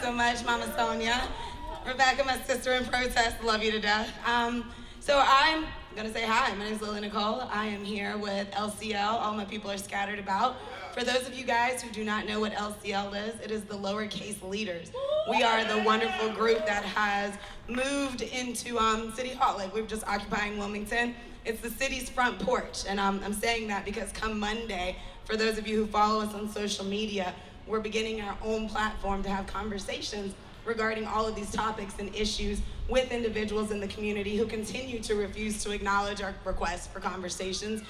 so much, Mama Sonia. Rebecca, my sister in protest, love you to death. So I'm gonna say hi. My name is Nicole. I am here with LCL. All my people are scattered about. For those of you guys who do not know what LCL is, it is the lowercase leaders. We are the wonderful group that has moved into City Hall. Like, we're just occupying Wilmington. It's the city's front porch, and I'm saying that because come Monday, for those of you who follow us on social media, we're beginning our own platform to have conversations regarding all of these topics and issues with individuals in the community who continue to refuse to acknowledge our requests for conversations.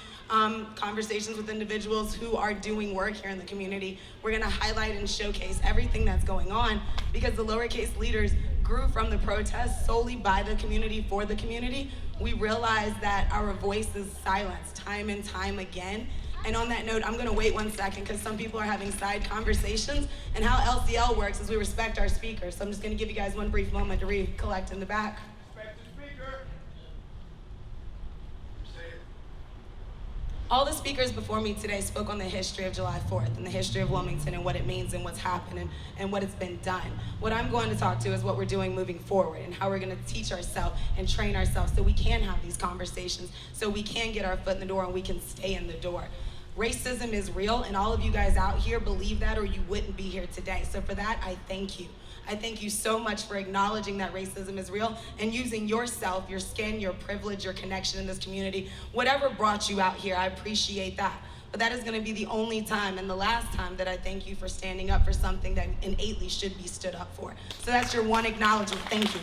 Conversations with individuals who are doing work here in the community. We're gonna highlight and showcase everything that's going on because the lowercase leaders grew from the protests solely by the community for the community. We realized that our voice is silenced time and time again. And on that note, I'm gonna wait 1 second because some people are having side conversations, and how LCL works is we respect our speakers. So I'm just gonna give you guys one brief moment to recollect in the back. Respect the speaker. Say it. All the speakers before me today spoke on the history of July 4th and the history of Wilmington and what it means and what's happened and what it's been done. What I'm going to talk to is what we're doing moving forward and how we're gonna teach ourselves and train ourselves so we can have these conversations, so we can get our foot in the door and we can stay in the door. Racism is real, and all of you guys out here believe that or you wouldn't be here today. So for that, I thank you. I thank you so much for acknowledging that racism is real and using yourself, your skin, your privilege, your connection in this community. Whatever brought you out here, I appreciate that. But that is gonna be the only time and the last time that I thank you for standing up for something that innately should be stood up for. So that's your one acknowledgement, thank you.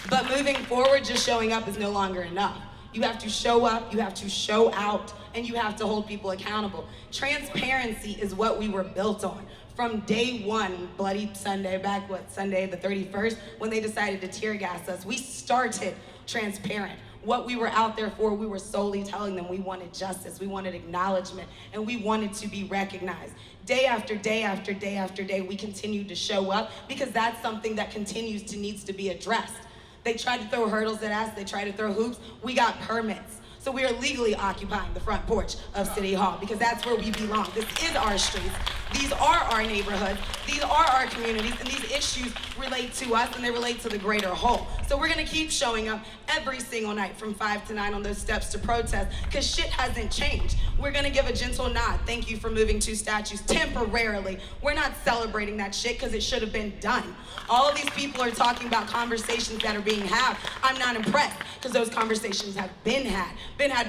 But moving forward, just showing up is no longer enough. You have to show up, you have to show out, and you have to hold people accountable. Transparency is what we were built on. From day one, Bloody Sunday, Sunday the 31st, when they decided to tear gas us, we started transparent. What we were out there for, we were solely telling them we wanted justice, we wanted acknowledgement, and we wanted to be recognized. Day after day after day after day, we continued to show up because that's something that needs to be addressed. They tried to throw hurdles at us, they tried to throw hoops. We got permits. So we are legally occupying the front porch of City Hall because that's where we belong. This is our streets. These are our neighborhoods. These are our communities, and these issues relate to us and they relate to the greater whole. So we're gonna keep showing up every single night from 5 to 9 on those steps to protest because shit hasn't changed. We're gonna give a gentle nod. Thank you for moving 2 statues temporarily. We're not celebrating that shit because it should have been done. All of these people are talking about conversations that are being had. I'm not impressed because those conversations have been had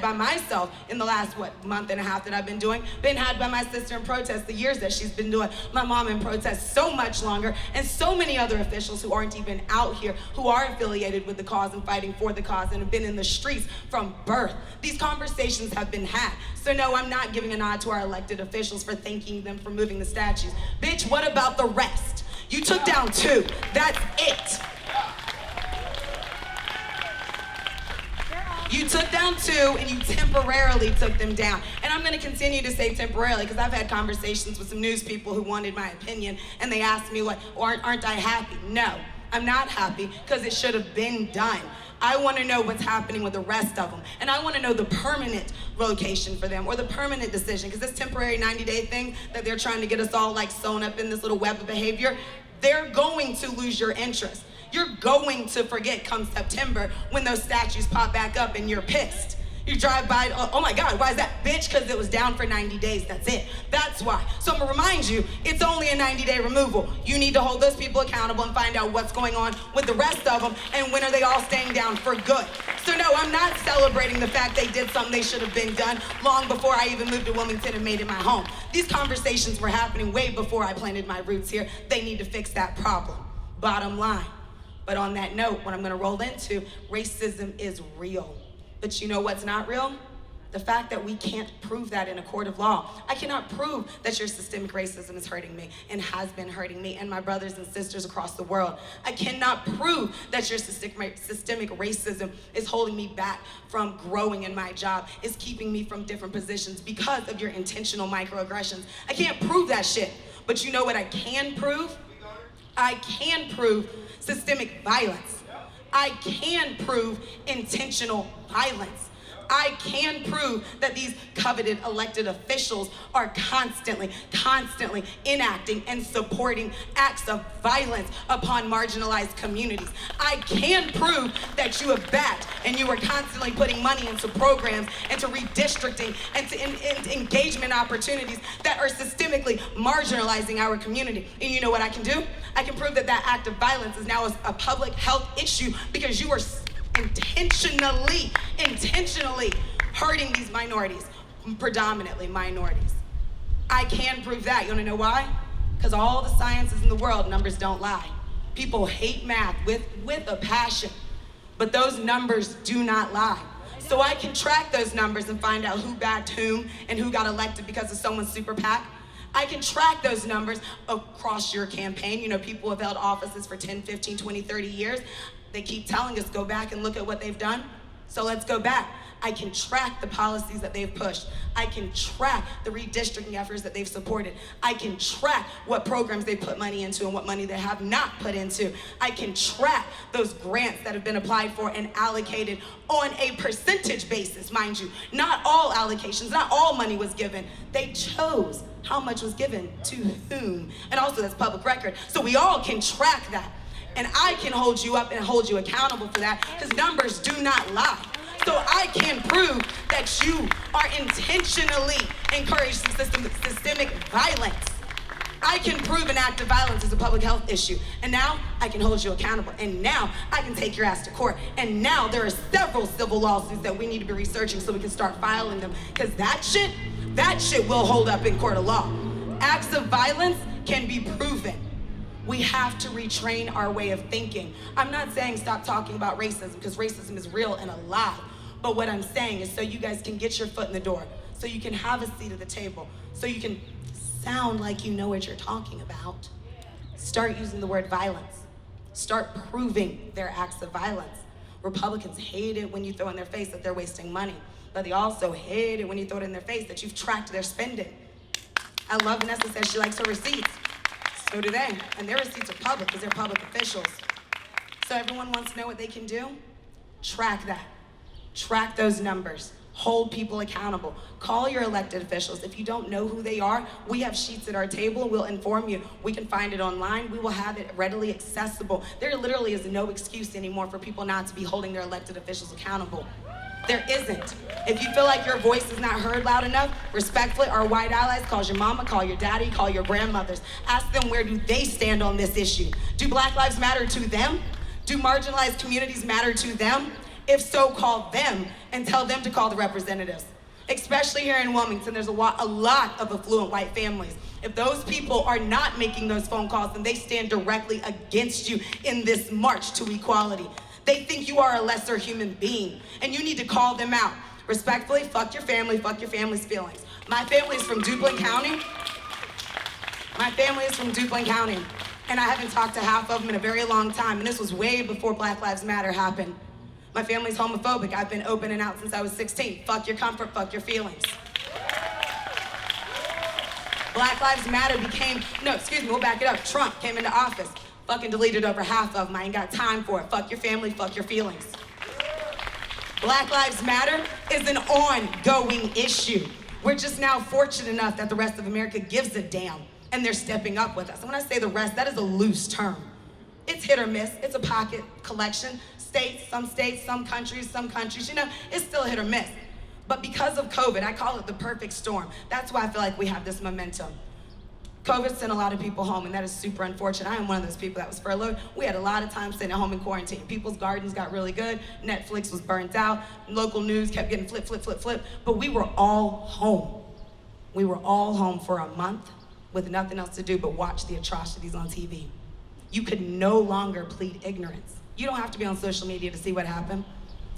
by myself in the last, month and a half that I've been doing, been had by my sister in protest, the years that she's been doing, my mom in protest so much longer, and so many other officials who aren't even out here, who are affiliated with the cause and fighting for the cause and have been in the streets from birth. These conversations have been had. So no, I'm not giving a nod to our elected officials for thanking them for moving the statues. Bitch, what about the rest? You took down 2, that's it. You took down 2 and you temporarily took them down. And I'm gonna continue to say temporarily because I've had conversations with some news people who wanted my opinion and they asked me aren't I happy? No, I'm not happy because it should have been done. I wanna know what's happening with the rest of them. And I wanna know the permanent location for them or the permanent decision because this temporary 90-day thing that they're trying to get us all sewn up in this little web of behavior, they're going to lose your interest. You're going to forget come September when those statues pop back up and you're pissed. You drive by, oh my God, why is that? Bitch, because it was down for 90 days, that's it. That's why. So I'm gonna remind you, it's only a 90-day removal. You need to hold those people accountable and find out what's going on with the rest of them and when are they all staying down for good. So no, I'm not celebrating the fact they did something they should have been done long before I even moved to Wilmington and made it my home. These conversations were happening way before I planted my roots here. They need to fix that problem, bottom line. But on that note, what I'm gonna roll into, racism is real. But you know what's not real? The fact that we can't prove that in a court of law. I cannot prove that your systemic racism is hurting me and has been hurting me and my brothers and sisters across the world. I cannot prove that your systemic racism is holding me back from growing in my job, is keeping me from different positions because of your intentional microaggressions. I can't prove that shit. But you know what I can prove? I can prove systemic violence. I can prove intentional violence. I can prove that these coveted elected officials are constantly enacting and supporting acts of violence upon marginalized communities. I can prove that you have backed and you are constantly putting money into programs, into redistricting, and to engagement opportunities that are systemically marginalizing our community. And you know what I can do? I can prove that that act of violence is now a public health issue because you are intentionally hurting these minorities, predominantly minorities. I can prove that. You wanna know why? Because all the sciences in the world, numbers don't lie. People hate math with a passion, but those numbers do not lie. So I can track those numbers and find out who backed whom and who got elected because of someone's super PAC. I can track those numbers across your campaign. You know, people have held offices for 10, 15, 20, 30 years. They keep telling us, go back and look at what they've done. So let's go back. I can track the policies that they've pushed. I can track the redistricting efforts that they've supported. I can track what programs they put money into and what money they have not put into. I can track those grants that have been applied for and allocated on a percentage basis, mind you. Not all allocations, not all money was given. They chose how much was given to whom. And also that's public record. So we all can track that. And I can hold you up and hold you accountable for that because numbers do not lie. So I can prove that you are intentionally encouraging systemic violence. I can prove an act of violence is a public health issue. And now I can hold you accountable. And now I can take your ass to court. And now there are several civil lawsuits that we need to be researching so we can start filing them. Because that shit will hold up in court of law. Acts of violence can be proven. We have to retrain our way of thinking. I'm not saying stop talking about racism because racism is real and alive. But what I'm saying is so you guys can get your foot in the door, so you can have a seat at the table, so you can sound like you know what you're talking about. Start using the word violence. Start proving their acts of violence. Republicans hate it when you throw in their face that they're wasting money, but they also hate it when you throw it in their face that you've tracked their spending. I love Vanessa says she likes her receipts. So do they, and their receipts are public because they're public officials. So everyone wants to know what they can do? Track that. Track those numbers. Hold people accountable. Call your elected officials. If you don't know who they are, we have sheets at our table. We'll inform you. We can find it online. We will have it readily accessible. There literally is no excuse anymore for people not to be holding their elected officials accountable. There isn't. If you feel like your voice is not heard loud enough, respectfully, our white allies, call your mama, call your daddy, call your grandmothers. Ask them where do they stand on this issue. Do Black lives matter to them? Do marginalized communities matter to them? If so, call them and tell them to call the representatives. Especially here in Wilmington, there's a lot of affluent white families. If those people are not making those phone calls, then they stand directly against you in this march to equality. They think you are a lesser human being, and you need to call them out. Respectfully, fuck your family, fuck your family's feelings. My family is from Duplin County. And I haven't talked to half of them in a very long time, and this was way before Black Lives Matter happened. My family's homophobic. I've been open and out since I was 16. Fuck your comfort, fuck your feelings. Black Lives Matter we'll back it up. Trump came into office, fucking deleted over half of them. I ain't got time for it. Fuck your family, fuck your feelings. Black Lives Matter is an ongoing issue. We're just now fortunate enough that the rest of America gives a damn, and they're stepping up with us. And when I say the rest, that is a loose term. It's hit or miss. It's a pocket collection. States, some countries, you know, it's still hit or miss. But because of COVID, I call it the perfect storm. That's why I feel like we have this momentum. COVID sent a lot of people home, and that is super unfortunate. I am one of those people that was furloughed. We had a lot of time sitting at home in quarantine. People's gardens got really good. Netflix was burnt out. Local news kept getting flip. But we were all home. We were all home for a month with nothing else to do but watch the atrocities on TV. You could no longer plead ignorance. You don't have to be on social media to see what happened.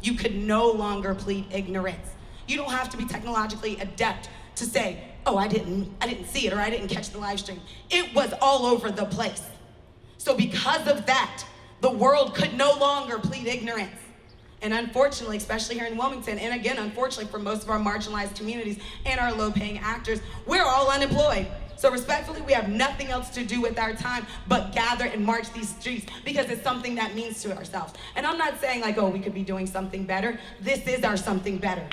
You could no longer plead ignorance. You don't have to be technologically adept to say, oh, I didn't see it or I didn't catch the live stream. It was all over the place. So because of that, the world could no longer plead ignorance. And unfortunately, especially here in Wilmington, and again, unfortunately for most of our marginalized communities and our low-paying actors, we're all unemployed. So respectfully, we have nothing else to do with our time but gather and march these streets because it's something that means to ourselves. And I'm not saying like, oh, we could be doing something better. This is our something better.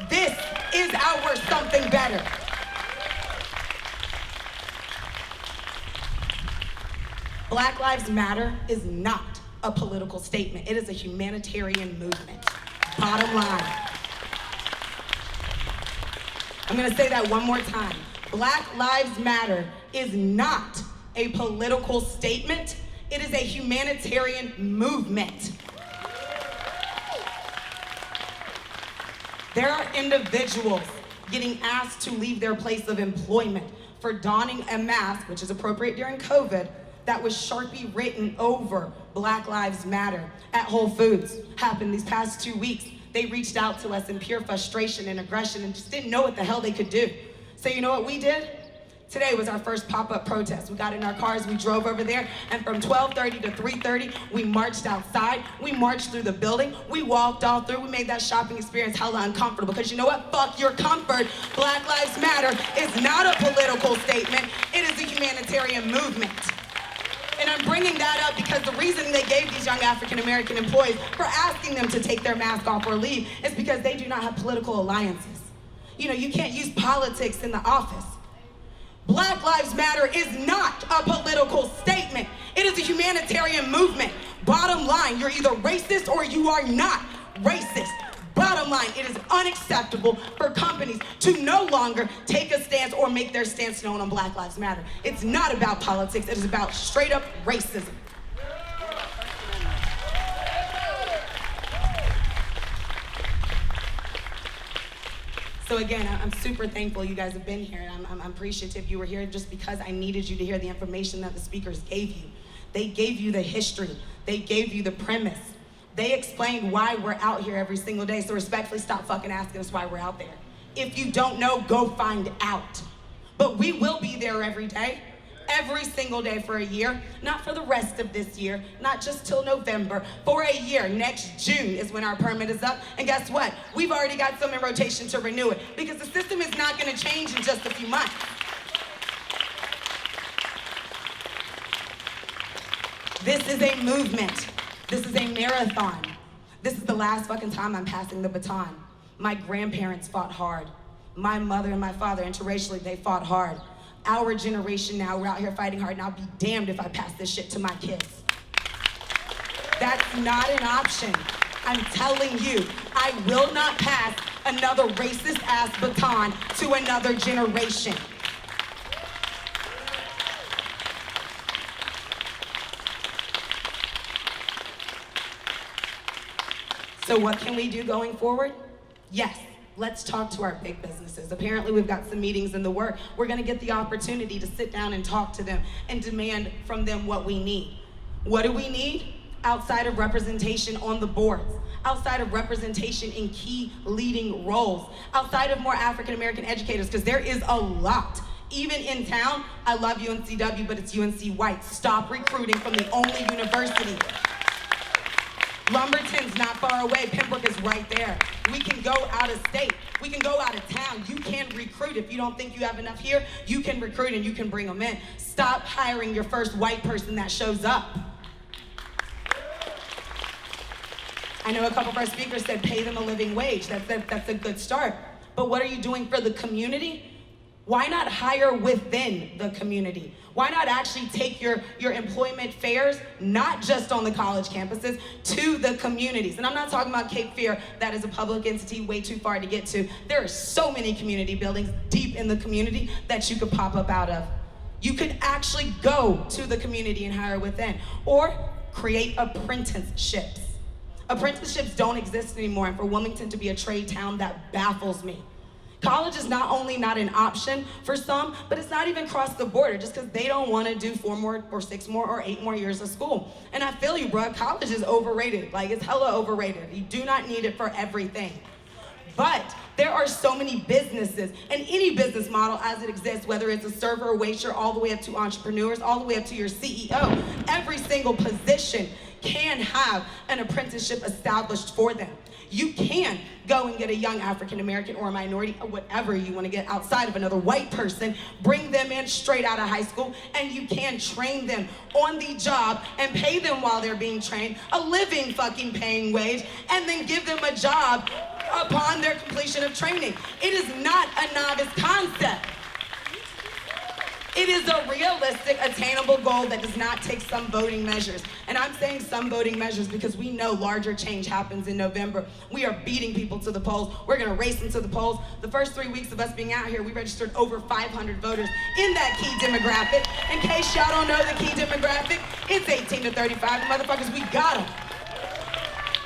This is our something better. Black Lives Matter is not a political statement. It is a humanitarian movement. Bottom line. I'm gonna say that one more time. Black Lives Matter is not a political statement. It is a humanitarian movement. There are individuals getting asked to leave their place of employment for donning a mask, which is appropriate during COVID, that was Sharpie written over Black Lives Matter at Whole Foods. Happened these past 2 weeks. They reached out to us in pure frustration and aggression and just didn't know what the hell they could do. So you know what we did? Today was our first pop-up protest. We got in our cars, we drove over there, and from 12:30 to 3:30, we marched outside, we marched through the building, we walked all through, we made that shopping experience hella uncomfortable, because you know what? Fuck your comfort. Black Lives Matter is not a political statement, it is a humanitarian movement. And I'm bringing that up because the reason they gave these young African-American employees for asking them to take their mask off or leave is because they do not have political alliances. You know, you can't use politics in the office. Black Lives Matter is not a political statement. It is a humanitarian movement. Bottom line, you're either racist or you are not racist. Bottom line, it is unacceptable for companies to no longer take a stance or make their stance known on Black Lives Matter. It's not about politics, it is about straight up racism. So again, I'm super thankful you guys have been here. I'm appreciative you were here just because I needed you to hear the information that the speakers gave you. They gave you the history. They gave you the premise. They explained why we're out here every single day. So respectfully, stop fucking asking us why we're out there. If you don't know, go find out. But we will be there every day. Every single day for a year, not for the rest of this year, not just till November, for a year. Next June is when our permit is up, and guess what? We've already got some in rotation to renew it, because the system is not gonna change in just a few months. This is a movement. This is a marathon. This is the last fucking time I'm passing the baton. My grandparents fought hard. My mother and my father, interracially, they fought hard. Our generation now, we're out here fighting hard, and I'll be damned if I pass this shit to my kids. That's not an option. I'm telling you, I will not pass another racist ass baton to another generation. So what can we do going forward? Yes. Let's talk to our big businesses. Apparently we've got some meetings in the works. We're gonna get the opportunity to sit down and talk to them and demand from them what we need. What do we need? Outside of representation on the boards, outside of representation in key leading roles, outside of more African-American educators, because there is a lot. Even in town, I love UNCW, but it's UNC white. Stop recruiting from the only university. Lumberton's not far away. Pembroke is right there. We can go out of state. We can go out of town. You can recruit. If you don't think you have enough here, you can recruit and you can bring them in. Stop hiring your first white person that shows up. I know a couple of our speakers said pay them a living wage. That's a good start. But what are you doing for the community? Why not hire within the community? Why not actually take your employment fairs, not just on the college campuses, to the communities? And I'm not talking about Cape Fear, that is a public entity way too far to get to. There are so many community buildings deep in the community that you could pop up out of. You could actually go to the community and hire within, or create apprenticeships. Apprenticeships don't exist anymore, and for Wilmington to be a trade town, that baffles me. College is not only not an option for some, but it's not even cross the border just because they don't want to do 4 more or 6 more or 8 more years of school. And I feel you, bro. College is overrated. Like, it's hella overrated. You do not need it for everything. But there are so many businesses, and any business model as it exists, whether it's a server, waiter, all the way up to entrepreneurs, all the way up to your CEO, every single position can have an apprenticeship established for them. You can go and get a young African American or a minority or whatever you want to get outside of another white person, bring them in straight out of high school, and you can train them on the job and pay them while they're being trained, a living fucking paying wage, and then give them a job upon their completion of training. It is not a novice concept. It is a realistic, attainable goal that does not take some voting measures. And I'm saying some voting measures because we know larger change happens in November. We are beating people to the polls. We're gonna race them to the polls. The first 3 weeks of us being out here, we registered over 500 voters in that key demographic. In case y'all don't know the key demographic, it's 18 to 35. Motherfuckers, we got them.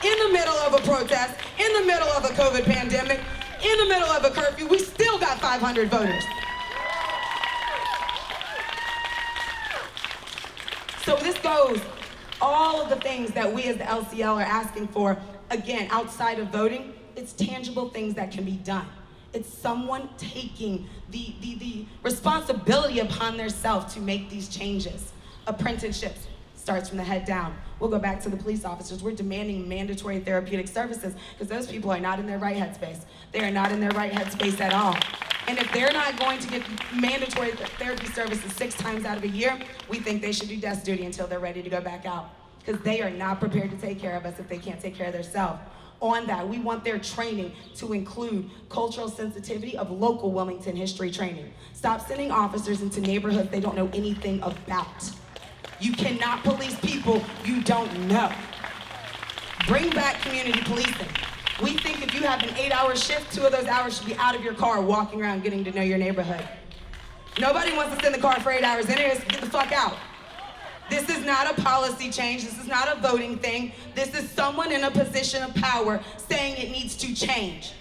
In the middle of a protest, in the middle of a COVID pandemic, in the middle of a curfew, we still got 500 voters. So this goes, all of the things that we as the LCL are asking for, again, outside of voting, it's tangible things that can be done. It's someone taking the responsibility upon themselves to make these changes. Apprenticeships starts from the head down. We'll go back to the police officers. We're demanding mandatory therapeutic services because those people are not in their right headspace. They are not in their right headspace at all. And if they're not going to get mandatory therapy services 6 times out of a year, we think they should do desk duty until they're ready to go back out. Because they are not prepared to take care of us if they can't take care of themselves. On that, we want their training to include cultural sensitivity of local Wilmington history training. Stop sending officers into neighborhoods they don't know anything about. You cannot police people you don't know. Bring back community policing. We think if you have an 8-hour shift, 2 of those hours should be out of your car walking around getting to know your neighborhood. Nobody wants to sit in the car for 8 hours anyways. Get the fuck out. This is not a policy change. This is not a voting thing. This is someone in a position of power saying it needs to change.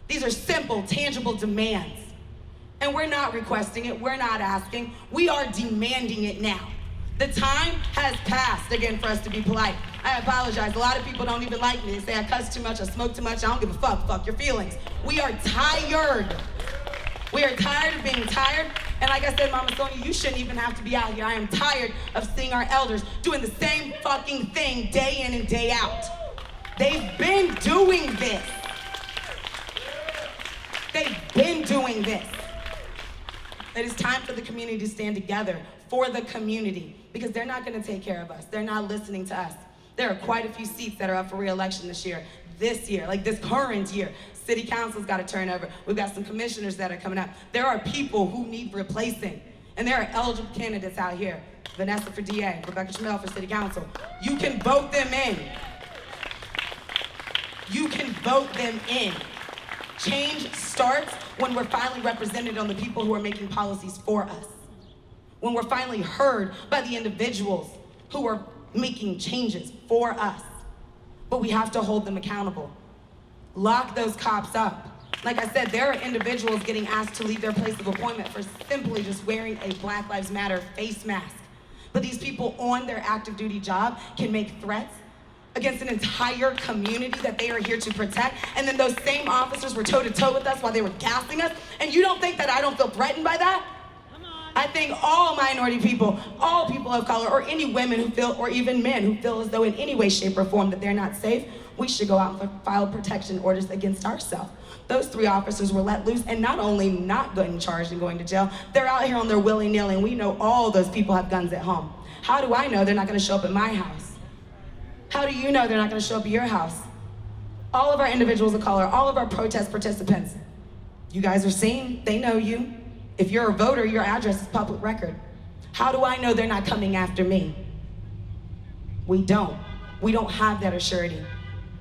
These are simple, tangible demands. And we're not requesting it. We're not asking. We are demanding it now. The time has passed, again, for us to be polite. I apologize. A lot of people don't even like me. They say I cuss too much, I smoke too much. I don't give a fuck. Fuck your feelings. We are tired. We are tired of being tired. And like I said, Mama Sonia, you shouldn't even have to be out here. I am tired of seeing our elders doing the same fucking thing day in and day out. They've been doing this. They've been doing this. It is time for the community to stand together for the community because they're not going to take care of us. They're not listening to us. There are quite a few seats that are up for re-election this year, like this current year. City council's got to turn over. We've got some commissioners that are coming up. There are people who need replacing, and there are eligible candidates out here. Vanessa for DA, Rebecca Chamel for city council. You can vote them in. You can vote them in. Change starts when we're finally represented on the people who are making policies for us. When we're finally heard by the individuals who are making changes for us. But we have to hold them accountable. Lock those cops up. Like I said, there are individuals getting asked to leave their place of appointment for simply just wearing a Black Lives Matter face mask. But these people on their active duty job can make threats against an entire community that they are here to protect. And then those same officers were toe-to-toe with us while they were gassing us. And you don't think that I don't feel threatened by that? I think all minority people, all people of color, or any women who feel, or even men who feel as though in any way, shape, or form that they're not safe, we should go out and file protection orders against ourselves. Those 3 officers were let loose and not only not getting charged and going to jail, they're out here on their willy-nilly, and we know all those people have guns at home. How do I know they're not gonna show up at my house? How do you know they're not gonna show up at your house? All of our individuals of color, all of our protest participants, you guys are seen, they know you. If you're a voter, your address is public record. How do I know they're not coming after me? We don't. We don't have that assurity.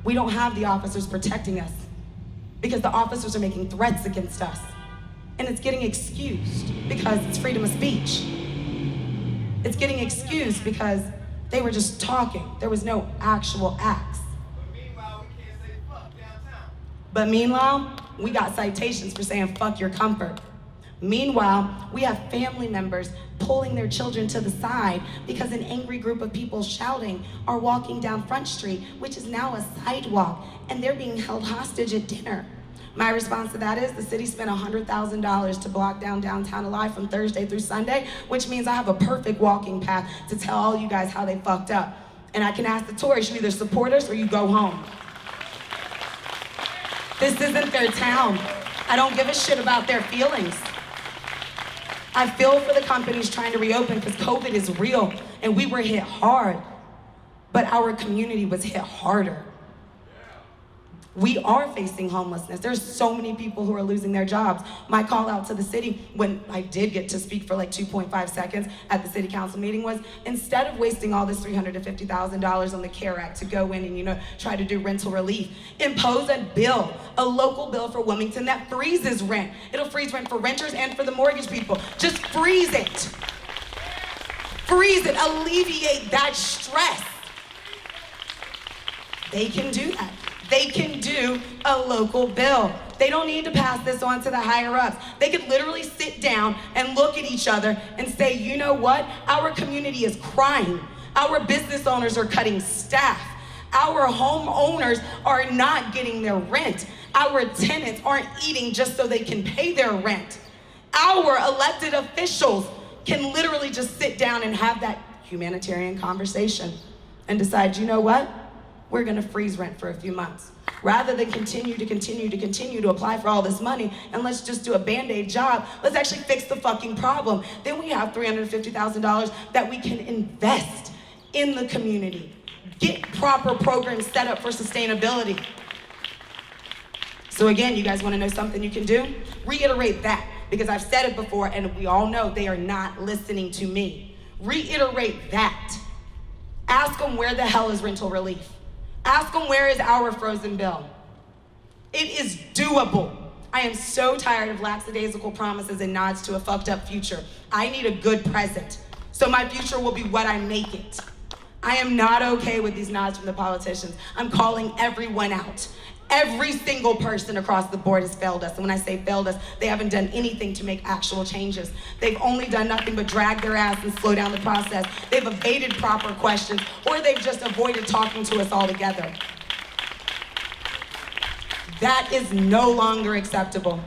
We don't have the officers protecting us because the officers are making threats against us. And it's getting excused because it's freedom of speech. It's getting excused because they were just talking. There was no actual acts. But meanwhile, we can't say fuck downtown. But meanwhile, we got citations for saying fuck your comfort. Meanwhile, we have family members pulling their children to the side because an angry group of people shouting are walking down Front Street, which is now a sidewalk, and they're being held hostage at dinner. My response to that is the city spent $100,000 to block down downtown alive from Thursday through Sunday, which means I have a perfect walking path to tell all you guys how they fucked up. And I can ask the tourists, you either support us or you go home. This isn't their town. I don't give a shit about their feelings. I feel for the companies trying to reopen because COVID is real and we were hit hard, but our community was hit harder. We are facing homelessness. There's so many people who are losing their jobs. My call out to the city when I did get to speak for like 2.5 seconds at the city council meeting was, instead of wasting all this $350,000 on the CARE Act to go in and try to do rental relief, impose a bill, a local bill for Wilmington that freezes rent. It'll freeze rent for renters and for the mortgage people. Just freeze it. Freeze it, alleviate that stress. They can do that. They can do a local bill. They don't need to pass this on to the higher ups. They could literally sit down and look at each other and say, you know what? Our community is crying. Our business owners are cutting staff. Our homeowners are not getting their rent. Our tenants aren't eating just so they can pay their rent. Our elected officials can literally just sit down and have that humanitarian conversation and decide, you know what? We're gonna freeze rent for a few months. Rather than continue to apply for all this money and let's just do a Band-Aid job, let's actually fix the fucking problem. Then we have $350,000 that we can invest in the community. Get proper programs set up for sustainability. So again, you guys wanna know something you can do? Reiterate that, because I've said it before and we all know they are not listening to me. Reiterate that. Ask them where the hell is rental relief. Ask them where is our frozen bill. It is doable. I am so tired of lackadaisical promises and nods to a fucked up future. I need a good present. So my future will be what I make it. I am not okay with these nods from the politicians. I'm calling everyone out. Every single person across the board has failed us. And when I say failed us, they haven't done anything to make actual changes. They've only done nothing but drag their ass and slow down the process. They've evaded proper questions, or they've just avoided talking to us altogether. That is no longer acceptable.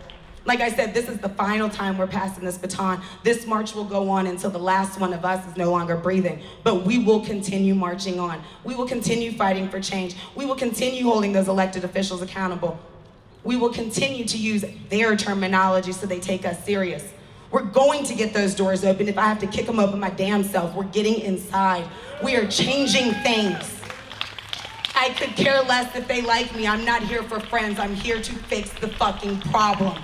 Like I said, this is the final time we're passing this baton. This march will go on until the last one of us is no longer breathing. But we will continue marching on. We will continue fighting for change. We will continue holding those elected officials accountable. We will continue to use their terminology so they take us serious. We're going to get those doors open. If I have to kick them open my damn self, we're getting inside. We are changing things. I could care less if they like me. I'm not here for friends. I'm here to fix the fucking problem.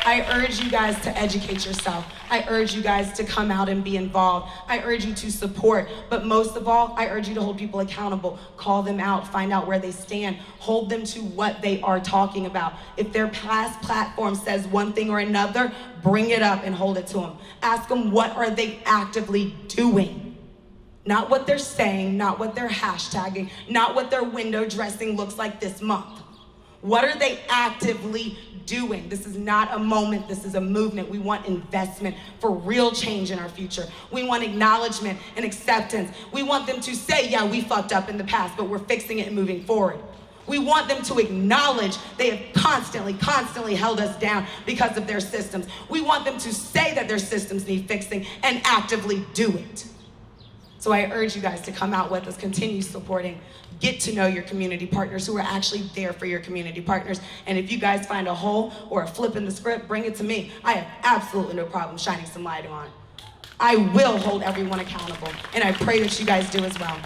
I urge you guys to educate yourself. I urge you guys to come out and be involved. I urge you to support, but most of all, I urge you to hold people accountable. Call them out, find out where they stand, hold them to what they are talking about. If their past platform says one thing or another, bring it up and hold it to them. Ask them what are they actively doing. Not what they're saying, not what they're hashtagging, not what their window dressing looks like this month. What are they actively doing? This is not a moment, this is a movement. We want investment for real change in our future. We want acknowledgement and acceptance. We want them to say, yeah, we fucked up in the past, but we're fixing it and moving forward. We want them to acknowledge they have constantly held us down because of their systems. We want them to say that their systems need fixing and actively do it. So I urge you guys to come out with us, continue supporting, get to know your community partners who are actually there for your community partners. And if you guys find a hole or a flip in the script, bring it to me. I have absolutely no problem shining some light on. I will hold everyone accountable, and I pray that you guys do as well.